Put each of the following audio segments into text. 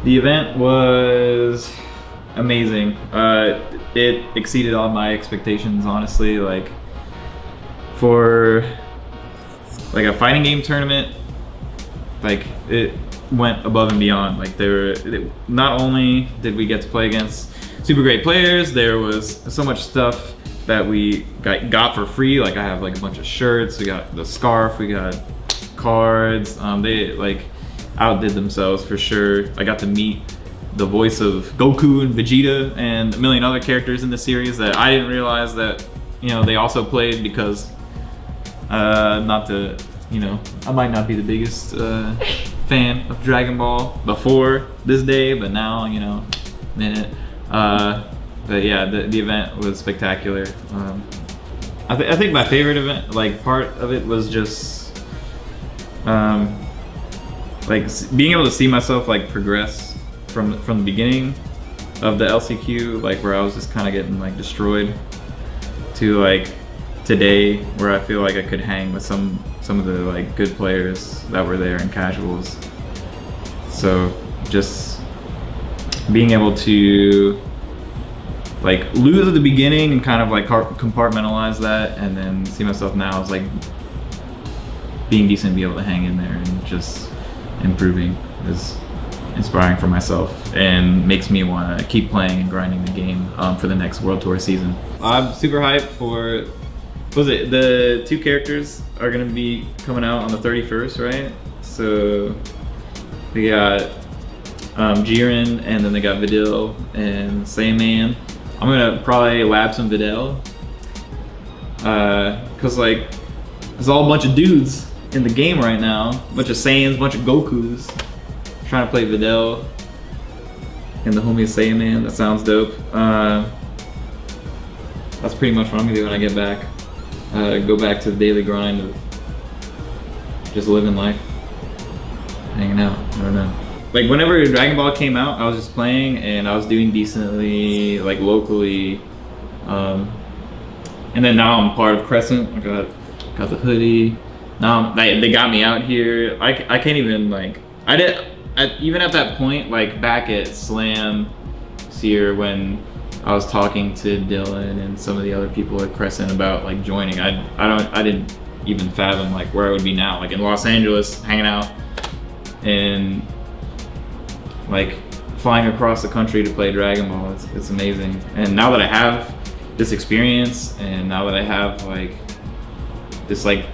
The event was amazing. It exceeded all my expectations, honestly. Like, for like a fighting game tournament, like it went above and beyond. Like not only did we get to play against super great players, there was so much stuff that we got for free. Like I have like a bunch of shirts, we got the scarf, we got cards. They like outdid themselves for sure. I got to meet the voice of Goku and Vegeta and a million other characters in the series that I didn't realize that, you know, they also played, because not to, you know, I might not be the biggest fan of Dragon Ball before this day, but now, you know, minute. But yeah, the event was spectacular. I think my favorite event, like part of it, was just like being able to see myself like progress from the beginning of the LCQ, like where I was just kind of getting like destroyed, to like today where I feel like I could hang with some of the like good players that were there in casuals. So just being able to like lose at the beginning and kind of like compartmentalize that, and then see myself now as like being decent and be able to hang in there and just improving is inspiring for myself and makes me want to keep playing and grinding the game for the next World Tour season. I'm super hyped for, what was it, the 2 characters are going to be coming out on the 31st, right? So we got Jiren, and then they got Videl and Saiyaman. I'm going to probably lab some Videl, because like there's all a bunch of dudes in the game right now, a bunch of Saiyans, a bunch of Gokus, trying to play Videl and the homie Saiyaman. That sounds dope. That's pretty much what I'm gonna do when I get back. Go back to the daily grind of just living life, hanging out. I don't know. Like whenever Dragon Ball came out, I was just playing and I was doing decently, like locally. And then now I'm part of Crescent. I got the hoodie. Now they got me out here. I can't even like, even at that point, like back at Slam this year when I was talking to Dylan and some of the other people at Crescent about like joining, I didn't even fathom like where I would be now, like in Los Angeles, hanging out and like flying across the country to play Dragon Ball. It's amazing. And now that I have this experience, and now that I have like this like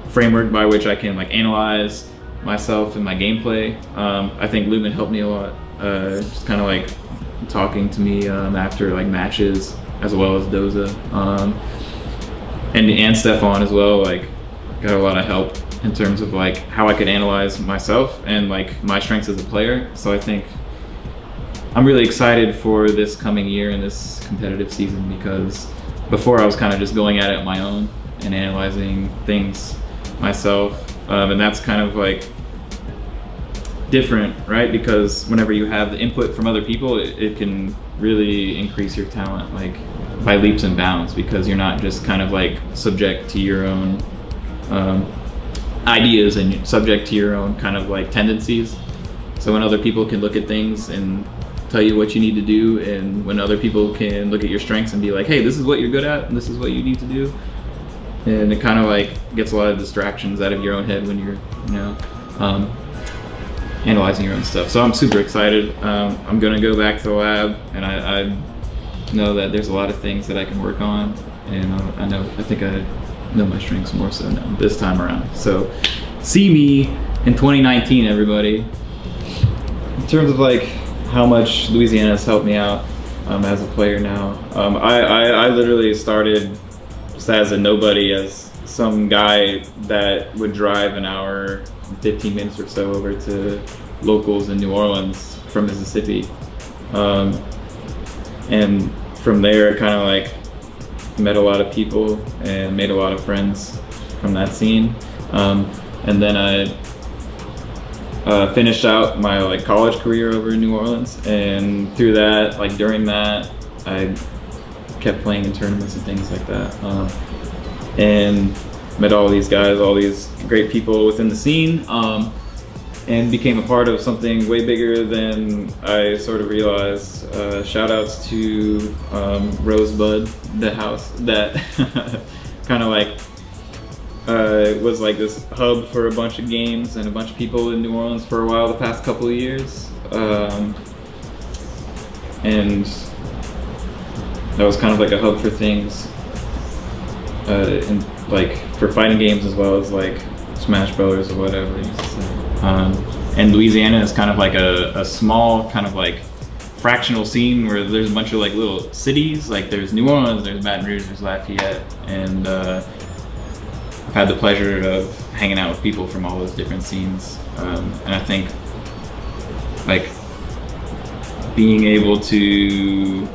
framework by which I can like analyze myself and my gameplay, I think Lumen helped me a lot. Just kind of like talking to me after like matches, as well as Doza, and Stefan as well. Like got a lot of help in terms of like how I could analyze myself and like my strengths as a player. So I think I'm really excited for this coming year and this competitive season, because before I was kind of just going at it on my own and analyzing things myself, and that's kind of like different, right? Because whenever you have the input from other people, it can really increase your talent like by leaps and bounds, because you're not just kind of like subject to your own ideas and subject to your own kind of like tendencies. So when other people can look at things and tell you what you need to do, and when other people can look at your strengths and be like, hey, this is what you're good at and this is what you need to do, and it kind of like gets a lot of distractions out of your own head when you're, you know, analyzing your own stuff. So I'm super excited. I'm gonna go back to the lab, and I know that there's a lot of things that I can work on, and I think I know my strengths more so now this time around. So see me in 2019, everybody. In terms of like how much Louisiana has helped me out as a player now, I literally started just as a nobody, as some guy that would drive an hour 15 minutes or so over to locals in New Orleans from Mississippi, and from there kind of like met a lot of people and made a lot of friends from that scene, and then I finished out my like college career over in New Orleans, and through that, like during that, I kept playing in tournaments and things like that, and met all these guys, all these great people within the scene, and became a part of something way bigger than I sort of realized. Shout outs to Rosebud, the house that kind of like was like this hub for a bunch of games and a bunch of people in New Orleans for a while the past couple of years. And that was kind of like a hub for things, and like for fighting games as well as like Smash Brothers or whatever. And Louisiana is kind of like a small kind of like fractional scene where there's a bunch of like little cities. Like there's New Orleans, there's Baton Rouge, there's Lafayette, and I've had the pleasure of hanging out with people from all those different scenes. And I think like being able to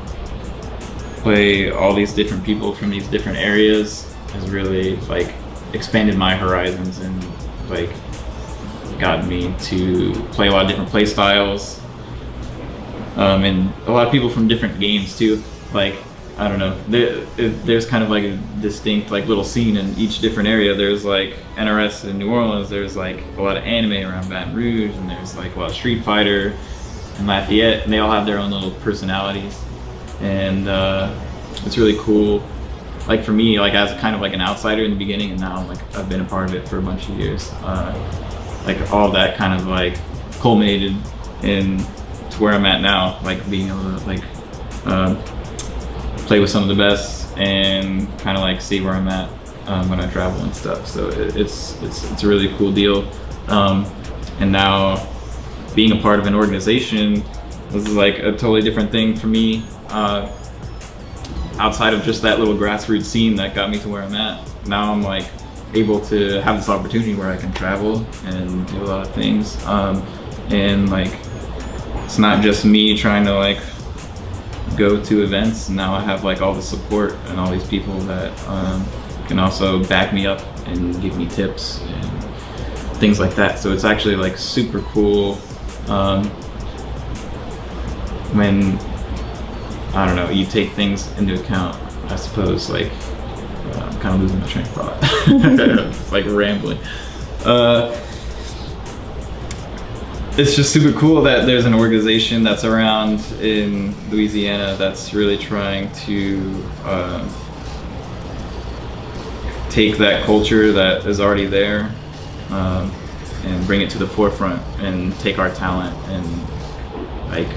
play all these different people from these different areas has really like expanded my horizons and like got me to play a lot of different play styles, and a lot of people from different games too. Like I don't know, there's kind of like a distinct like little scene in each different area. There's like NRS in New Orleans, there's like a lot of anime around Baton Rouge, and there's like a lot of Street Fighter in Lafayette, and they all have their own little personalities, and it's really cool. Like for me, like as kind of like an outsider in the beginning, and now like I've been a part of it for a bunch of years. Like all that kind of like culminated in to where I'm at now, like being able to like play with some of the best and kind of like see where I'm at when I travel and stuff. So it's a really cool deal. And now being a part of an organization, this is like a totally different thing for me. Outside of just that little grassroots scene that got me to where I'm at, now I'm like able to have this opportunity where I can travel and do a lot of things, and like it's not just me trying to like go to events. Now I have like all the support and all these people that can also back me up and give me tips and things like that. So it's actually like super cool when, I don't know, you take things into account. I suppose like I'm kind of losing my train of thought. It's like rambling. It's just super cool that there's an organization that's around in Louisiana that's really trying to take that culture that is already there and bring it to the forefront and take our talent and like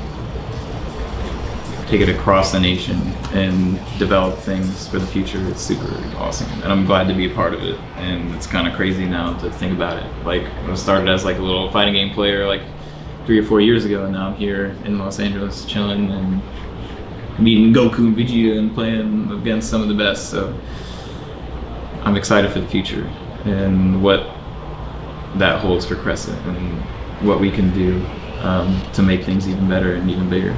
take it across the nation and develop things for the future. It's super awesome, and I'm glad to be a part of it. And it's kind of crazy now to think about it. Like I started as like a little fighting game player like 3 or 4 years ago, and now I'm here in Los Angeles chilling and meeting Goku and Vegeta and playing against some of the best. So I'm excited for the future and what that holds for Crescent and what we can do to make things even better and even bigger.